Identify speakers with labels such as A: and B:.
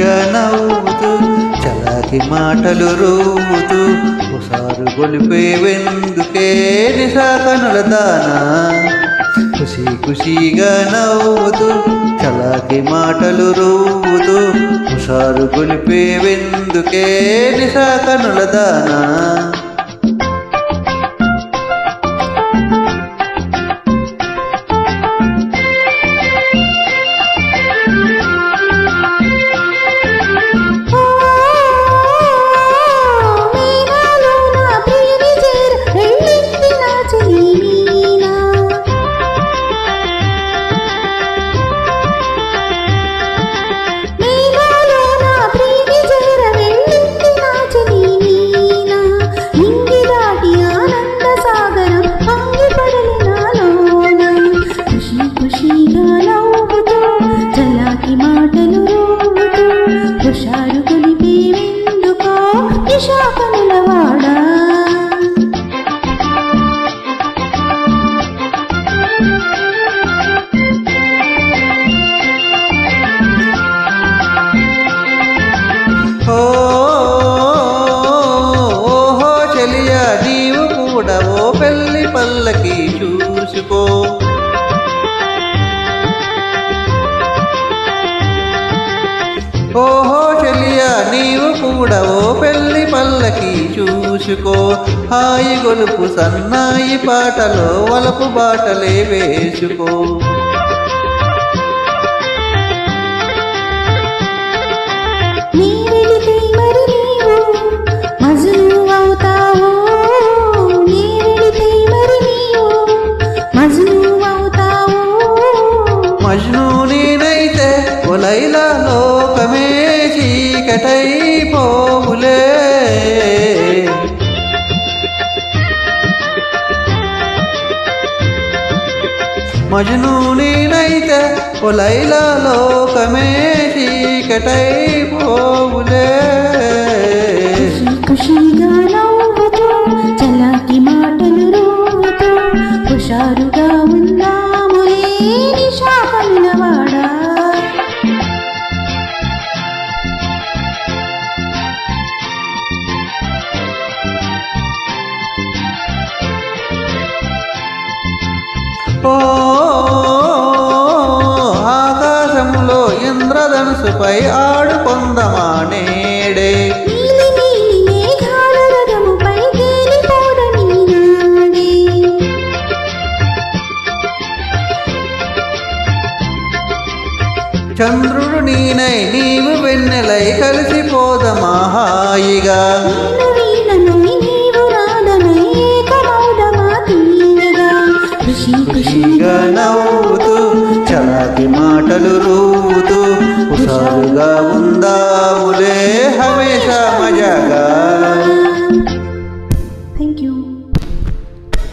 A: ఖుషీగా నవ్వుతూ చలాకి మాటలు రూవుతూ ఒకసారి గొలిపేవెందుకే నిశా కనుల దానా ఖుషీగా నవ్వుతూ చలాకి మాటలు రూవుతూ ఒకసారి గొలిపేవెందుకే నిశా కనుల దానా
B: హుషారు కొలిపేవెందుకో నిశా కనులవాడా
A: ఓహో చెలియా నీవు కూడా ఓ పెళ్లి పల్లకి చూసుకో ఓహో చెలియా నీవు కూడా ఓ పెళ్లి పల్లకి చూసుకో హాయి గొలుపు సన్నాయి పాటలో వలపు బాటలే వేసుకో మజ్ను నేనైతే ఓ లైలా లోకమే చీకటైపోవులే మజ్ను నేనైతే ఓ లైలా లోకమే చీకటైపోవులే
B: ఖుషీగా నవ్వుతూ చలాకి మాటలు రూవుతూ హుషారుగా ఉన్నాములే నిశా కనులవాడా
A: ఓ ఆకాశంలో ఇంద్రధనుసుపై ఆడుకొందమా నేడే చంద్రుడు నీనై నీవు వెన్నెలై కలిసిపోదమా హాయిగా ఖుషీగా నవ్వుతూ చలాకి మాటలు రూవుతూ హుషారుగా ఉందాములే హమేషా మజాగా